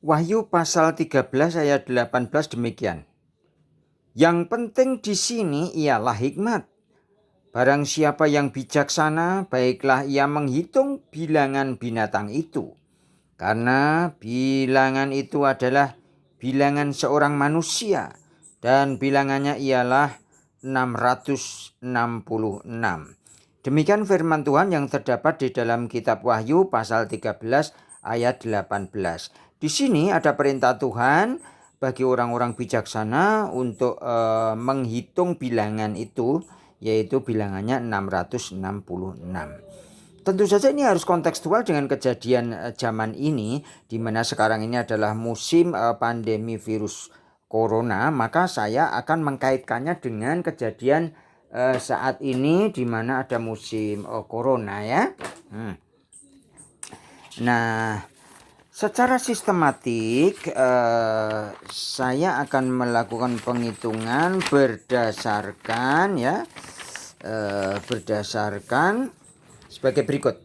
Wahyu pasal 13 ayat 18 demikian. Yang penting di sini ialah hikmat. Barang siapa yang bijaksana, baiklah ia menghitung bilangan binatang itu. Karena bilangan itu adalah bilangan seorang manusia. Dan bilangannya ialah 666. Demikian firman Tuhan yang terdapat di dalam kitab Wahyu pasal 13 ayat 18. Di sini ada perintah Tuhan bagi orang-orang bijaksana untuk menghitung bilangan itu, yaitu bilangannya 666. Tentu saja ini harus kontekstual dengan kejadian zaman ini, di mana sekarang ini adalah musim pandemi virus corona, maka saya akan mengkaitkannya dengan kejadian saat ini di mana ada musim corona ya. Nah, secara sistematik saya akan melakukan penghitungan berdasarkan sebagai berikut.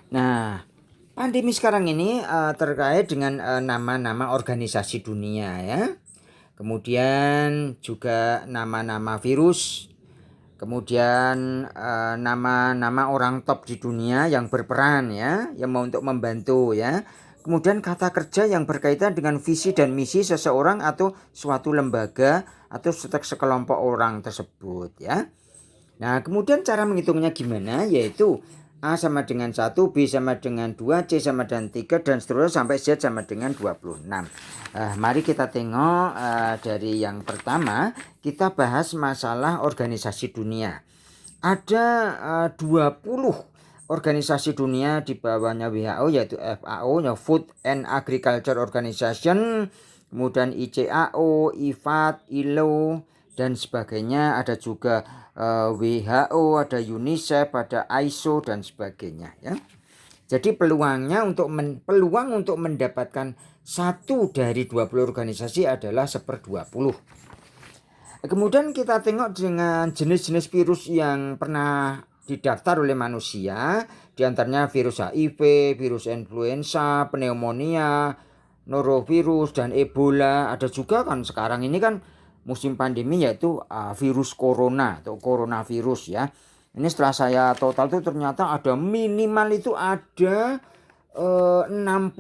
Nah, pandemi sekarang ini terkait dengan nama-nama organisasi dunia ya. Kemudian juga nama-nama virus. Kemudian nama-nama orang top di dunia yang berperan ya, yang mau untuk membantu ya. Kemudian kata kerja yang berkaitan dengan visi dan misi seseorang atau suatu lembaga atau sekelompok orang tersebut ya. Nah, kemudian cara menghitungnya gimana? Yaitu A sama dengan 1, B sama dengan 2, C sama dengan 3, dan seterusnya sampai Z sama dengan 26. Mari kita tengok dari yang pertama, kita bahas masalah organisasi dunia. Ada 20 organisasi dunia di bawahnya WHO, yaitu FAO, Food and Agriculture Organization, kemudian ICAO, IFAD, ILO, dan sebagainya. Ada juga WHO, ada UNICEF, ada ISO dan sebagainya ya. Jadi peluang untuk mendapatkan satu dari 20 organisasi adalah 1/20. Kemudian kita tengok dengan jenis-jenis virus yang pernah didaftar oleh manusia, di antaranya virus HIV, virus influenza, pneumonia, norovirus, dan Ebola. Ada juga kan sekarang ini kan musim pandemi, yaitu virus corona atau coronavirus ya. Ini setelah saya total itu ternyata ada minimal itu ada 60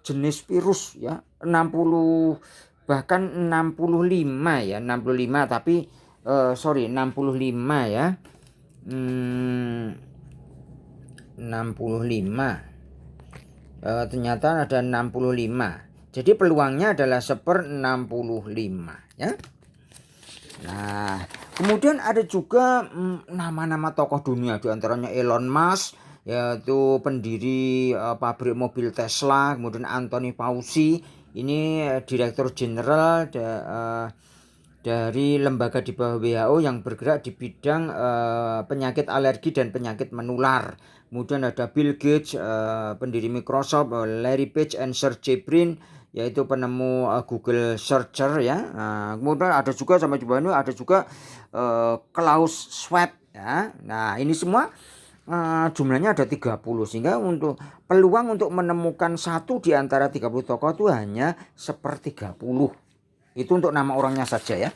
jenis virus ya. 60 bahkan 65 ya, 65 tapi 65 ya. 65. Ternyata ada 65. Jadi peluangnya adalah 1/65 ya. Nah, kemudian ada juga nama-nama tokoh dunia, di antaranya Elon Musk, yaitu pendiri pabrik mobil Tesla, kemudian Anthony Fauci, ini direktur jenderal dari lembaga di bawah WHO yang bergerak di bidang penyakit alergi dan penyakit menular. Kemudian ada Bill Gates, pendiri Microsoft, Larry Page and Sergey Brin, yaitu penemu Google Searcher ya. Kemudian ada juga sama ini ada juga Klaus Schwab ya. Nah, ini semua jumlahnya ada 30, sehingga untuk peluang untuk menemukan satu di antara 30 tokoh itu hanya 1/30. Itu untuk nama orangnya saja ya.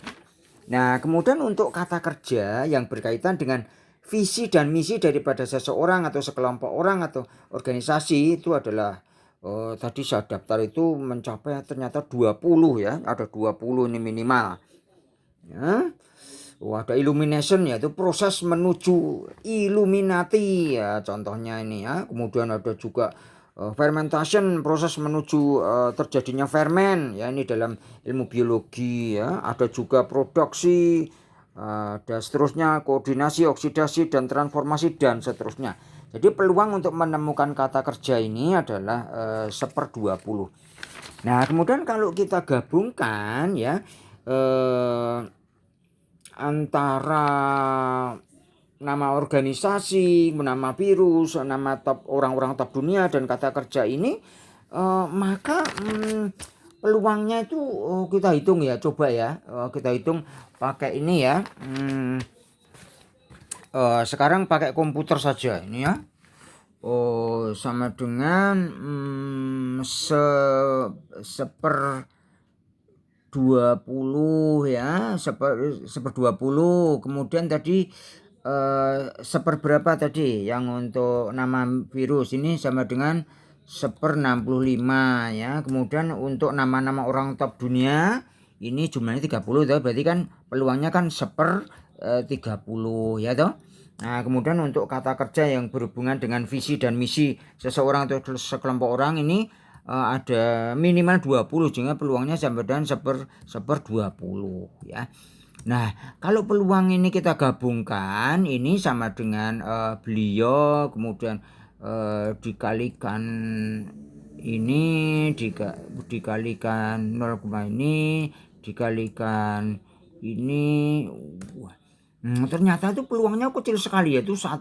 Nah, kemudian untuk kata kerja yang berkaitan dengan visi dan misi daripada seseorang atau sekelompok orang atau organisasi itu adalah tadi saya daftar itu mencapai ternyata 20 ya. Ada 20 ini minimal ya. Ada illumination, yaitu proses menuju Illuminati ya, contohnya ini ya. Kemudian ada juga fermentation, proses menuju terjadinya fermen ya, ini dalam ilmu biologi ya. Ada juga produksi, dan seterusnya, koordinasi, oksidasi, dan transformasi, dan seterusnya. Jadi peluang untuk menemukan kata kerja ini adalah 1/20. Nah, kemudian kalau kita gabungkan ya antara nama organisasi, nama virus, nama top orang-orang top dunia, dan kata kerja ini, maka peluangnya itu kita hitung ya, coba ya, kita hitung pakai ini ya. Sekarang pakai komputer saja ini ya. Sama dengan seper 20 ya, seper 20. Kemudian tadi seper berapa tadi yang untuk nama virus ini sama dengan seper 65 ya. Kemudian untuk nama-nama orang top dunia ini jumlahnya 30 toh, berarti kan peluangnya kan seper 30 ya toh. Nah, kemudian untuk kata kerja yang berhubungan dengan visi dan misi seseorang atau sekelompok orang ini ada minimal 20, sehingga peluangnya sama dengan seper 20 ya. Nah, kalau peluang ini kita gabungkan, ini sama dengan beliau, kemudian dikalikan ini, dikalikan 0, ini, dikalikan ini. Ternyata itu peluangnya kecil sekali, yaitu 1,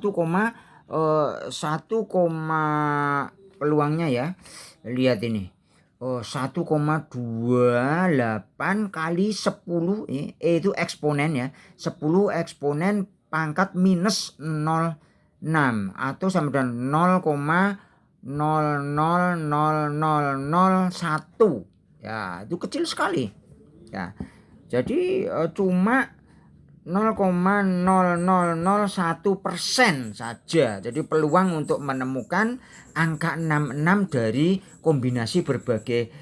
peluangnya ya. Lihat ini. 1,28 kali 10 itu eksponen ya. 10 eksponen pangkat minus 0,6 atau sama dengan 0,000001. Ya, itu kecil sekali. Ya. Jadi cuma 0,0001% saja. Jadi peluang untuk menemukan angka 66 dari kombinasi berbagai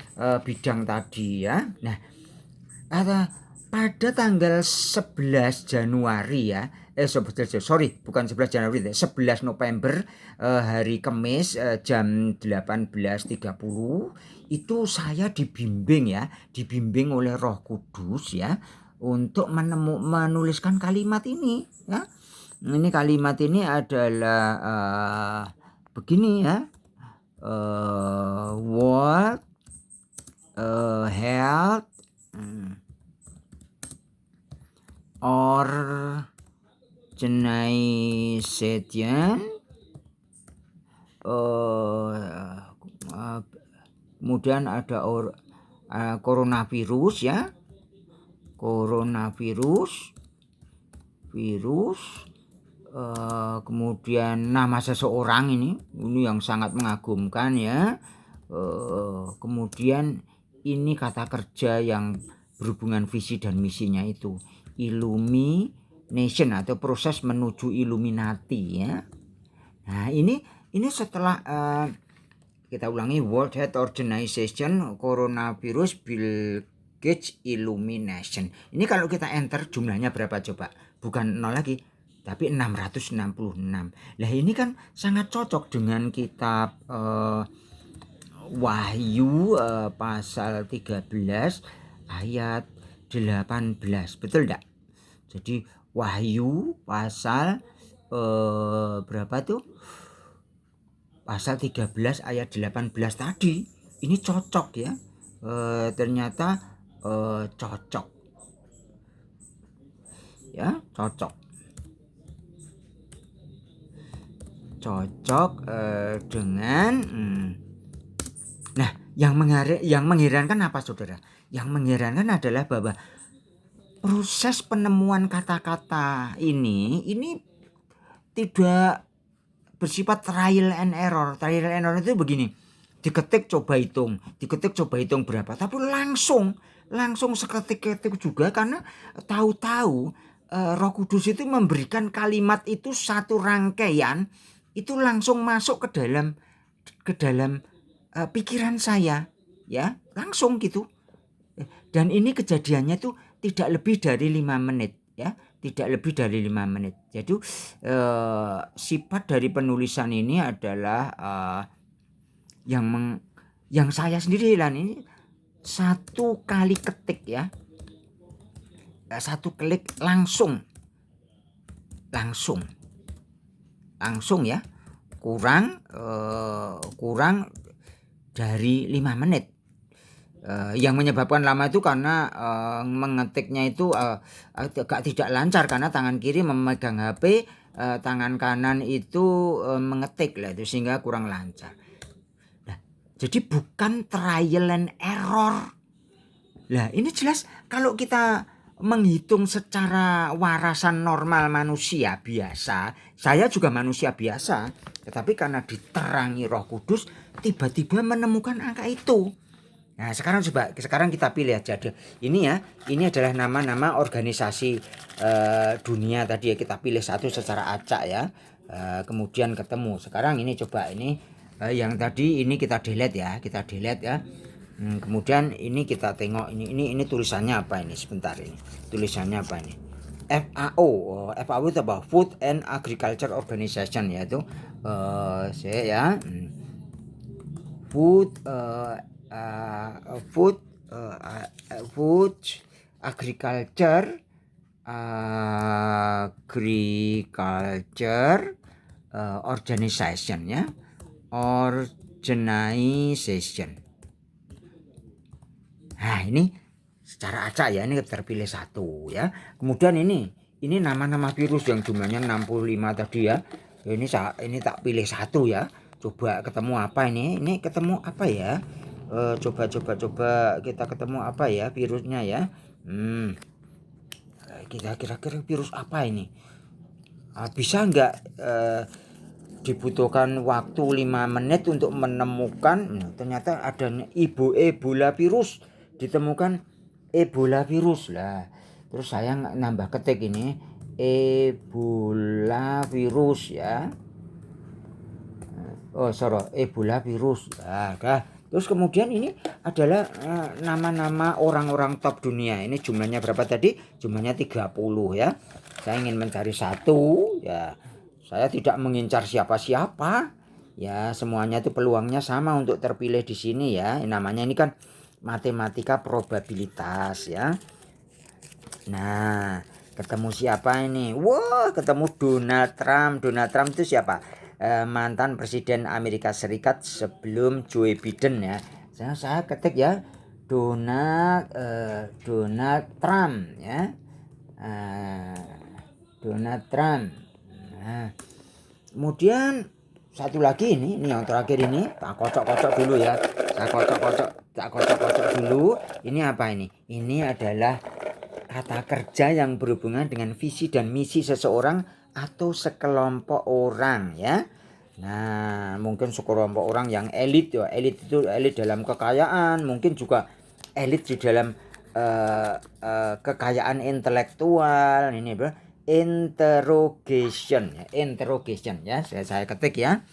bidang tadi ya. Nah, pada tanggal 11 Januari ya, bukan 11 Januari, 11 November hari Kamis jam 18.30 itu saya dibimbing oleh Roh Kudus ya, untuk menuliskan kalimat ini ya. Ini kalimat ini adalah begini ya. World Health Organization, kemudian ada coronavirus ya. Kemudian nama seseorang ini yang sangat mengagumkan ya. Kemudian ini kata kerja yang berhubungan visi dan misinya itu illumination atau proses menuju Illuminati ya. Nah, ini setelah kita ulangi, World Health Organization, coronavirus, Bill Gates, Illumination. Ini kalau kita enter jumlahnya berapa coba? Bukan 0 lagi, tapi 666. Lah ini kan sangat cocok dengan kitab Wahyu pasal 13 ayat 18. Betul enggak? Jadi Wahyu pasal berapa tuh? Pasal 13 ayat 18 tadi. Ini cocok ya. Ternyata cocok ya, cocok dengan nah, yang mengherankan apa saudara? Yang mengherankan adalah bahwa proses penemuan kata-kata ini tidak bersifat trial and error. Trial and error itu begini, diketik coba hitung berapa, tapi langsung seketik-ketik juga, karena tahu-tahu Roh Kudus itu memberikan kalimat itu satu rangkaian, itu langsung masuk ke dalam pikiran saya ya, langsung gitu. Dan ini kejadiannya tuh tidak lebih dari 5 menit ya, tidak lebih dari 5 menit. Jadi sifat dari penulisan ini adalah yang saya sendiri lah, ini satu kali ketik ya, satu klik langsung ya, kurang dari 5 menit. Yang menyebabkan lama itu karena mengetiknya itu agak tidak lancar, karena tangan kiri memegang HP, tangan kanan itu mengetik lah, itu sehingga kurang lancar. Nah, jadi bukan trial and error. Lah ini jelas kalau kita menghitung secara warasan normal manusia biasa, saya juga manusia biasa, tetapi karena diterangi Roh Kudus, tiba-tiba menemukan angka itu. Nah, sekarang kita pilih aja deh. Ini ya, ini adalah nama-nama organisasi dunia tadi ya, kita pilih satu secara acak ya. Kemudian ketemu. Sekarang ini coba ini yang tadi ini kita delete ya, ya. Kemudian ini kita tengok ini tulisannya apa ini, sebentar ini. Tulisannya apa ini? FAO. FAO itu apa? Food and Agriculture Organization ya itu. Saya ya. Food agriculture organization ya, organization. Nah ini secara acak ya, ini terpilih satu ya. Kemudian ini nama-nama virus yang jumlahnya 65 tadi ya. Ini tak pilih satu ya. Coba ketemu apa ini? Ini ketemu apa ya? Coba kita ketemu apa ya virusnya ya? Kita kira-kira virus apa ini? Bisa nggak dibutuhkan waktu 5 menit untuk menemukan? Ternyata ada Ebola virus, ditemukan Ebola virus lah. Terus saya nambah ketik ini Ebola virus ya. Ebola virus. Nah, terus kemudian ini adalah nama-nama orang-orang top dunia. Ini jumlahnya berapa tadi? Jumlahnya 30 ya. Saya ingin mencari satu ya. Saya tidak mengincar siapa-siapa. Ya, semuanya itu peluangnya sama untuk terpilih di sini ya. Namanya ini kan matematika probabilitas ya. Nah, ketemu siapa ini? Wah, ketemu Donald Trump. Donald Trump itu siapa? Mantan Presiden Amerika Serikat sebelum Joe Biden ya. Saya ketik ya, Donald Trump ya. Donald Trump. Nah, kemudian satu lagi ini yang terakhir ini tak kocok-kocok dulu ya. Tak kocok-kocok dulu. Ini apa ini? Ini adalah kata kerja yang berhubungan dengan visi dan misi seseorang atau sekelompok orang ya. Nah, mungkin sekelompok orang yang elit ya. Elit itu elit dalam kekayaan, mungkin juga elit di dalam kekayaan intelektual. Ini apa? Interrogation ya. Saya ketik ya.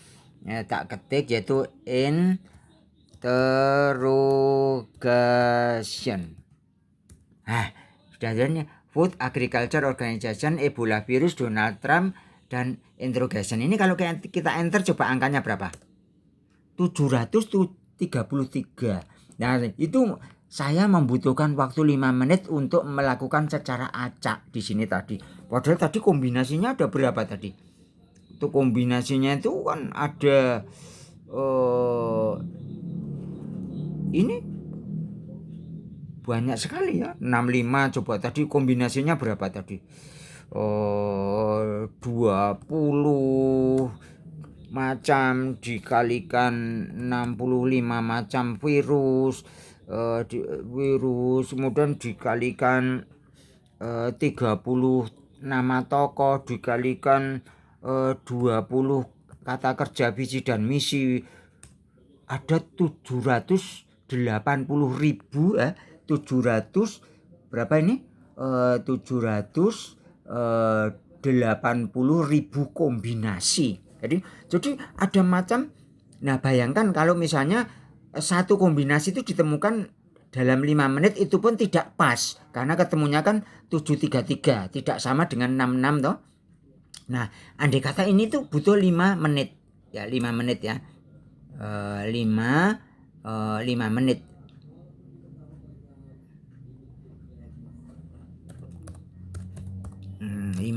Tak ketik yaitu interrogation. Nah, sudah jadinya Food Agriculture Organization, Ebola virus, Donald Trump, dan interrogation. Ini kalau kita enter coba angkanya berapa? 733. Nah, itu saya membutuhkan waktu 5 menit untuk melakukan secara acak di sini tadi. Padahal tadi kombinasinya ada berapa tadi? Itu kombinasinya itu kan ada ini banyak sekali ya. 65 coba tadi kombinasinya berapa tadi? 20 macam dikalikan 65 macam virus, kemudian dikalikan 30 nama tokoh dikalikan 20 kata kerja visi dan misi, ada 780.000 700 berapa ini? 780.000 kombinasi. Jadi ada macam. Nah, bayangkan kalau misalnya satu kombinasi itu ditemukan dalam 5 menit, itu pun tidak pas karena ketemunya kan 733, tidak sama dengan 66 toh. Nah, andai kata ini tuh butuh 5 menit. Ya, 5 menit ya. 5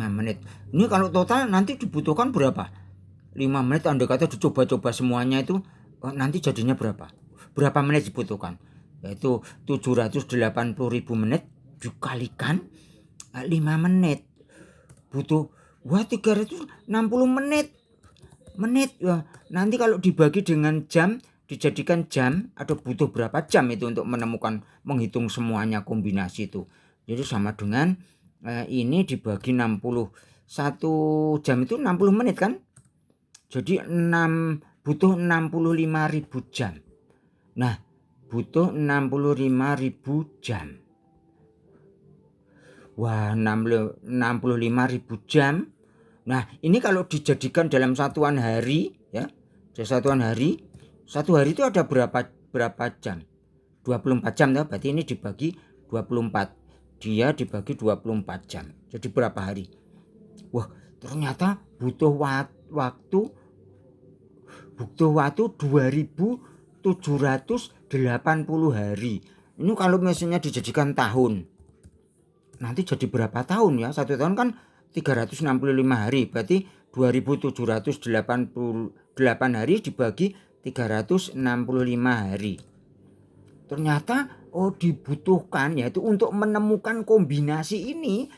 menit. Ini kalau total nanti dibutuhkan berapa? 5 menit andai kata dicoba-coba semuanya itu nanti jadinya berapa? Berapa menit dibutuhkan? Yaitu 780.000 menit dikalikan 5 menit. Butuh 360 menit. Ya. Nanti kalau dibagi dengan jam, dijadikan jam, ada butuh berapa jam itu untuk menghitung semuanya kombinasi itu. Jadi sama dengan ini dibagi 60. 1 jam itu 60 menit kan? Jadi butuh 65.000 jam. Nah, butuh 65.000 jam. Wah, 65.000 jam. Nah, ini kalau dijadikan dalam satuan hari ya. Satuan hari, satu hari itu ada berapa jam? 24 jam ya. Berarti ini dibagi 24. Dia dibagi 24 jam. Jadi berapa hari? Wah, ternyata butuh waktu 2.780 hari. Ini kalau misalnya dijadikan tahun, nanti jadi berapa tahun ya? 1 tahun kan 365 hari. Berarti 2.788 hari dibagi 365 hari. Ternyata dibutuhkan, yaitu untuk menemukan kombinasi ini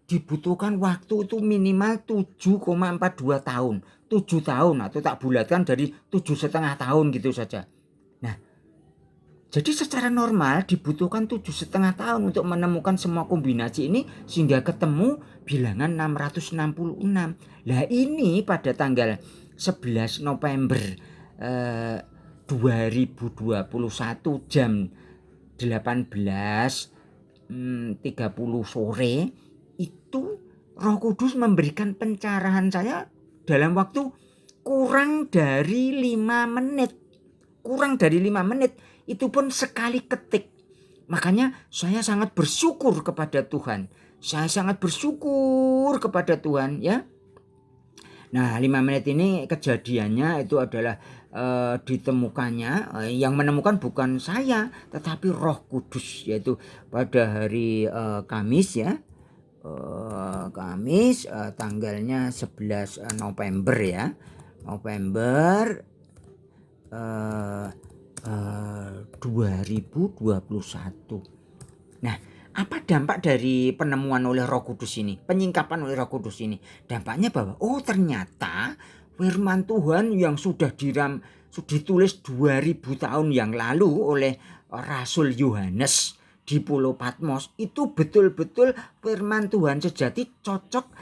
dibutuhkan waktu itu minimal 7,42 tahun. 7 tahun atau tak bulatkan dari 7,5 tahun gitu saja. Nah, jadi secara normal dibutuhkan 7,5 tahun untuk menemukan semua kombinasi ini sehingga ketemu bilangan 666. Lah ini pada tanggal 11 November 2021 jam 18.30 sore itu Roh Kudus memberikan pencerahan saya dalam waktu kurang dari 5 menit. Kurang dari 5 menit, itu pun sekali ketik. Makanya saya sangat bersyukur kepada Tuhan. Saya sangat bersyukur kepada Tuhan ya. Nah, 5 menit ini kejadiannya itu adalah ditemukannya, yang menemukan bukan saya tetapi Roh Kudus, yaitu pada hari Kamis ya. Kamis tanggalnya 11 November ya. November 2021. Nah, apa dampak dari penemuan oleh Roh Kudus ini, penyingkapan oleh Roh Kudus ini? Dampaknya bahwa ternyata firman Tuhan yang sudah ditulis 2000 tahun yang lalu oleh Rasul Yohanes di Pulau Patmos itu betul-betul firman Tuhan sejati, cocok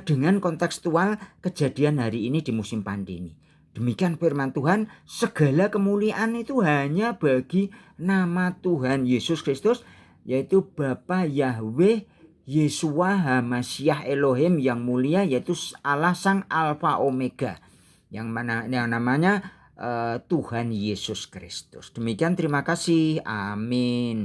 dengan kontekstual kejadian hari ini di musim pandemi. Demikian firman Tuhan, segala kemuliaan itu hanya bagi nama Tuhan Yesus Kristus, yaitu Bapa Yahweh Yeshua Hamasyah Elohim yang mulia, yaitu Allah Sang Alfa Omega, yang namanya Tuhan Yesus Kristus. Demikian, terima kasih. Amin.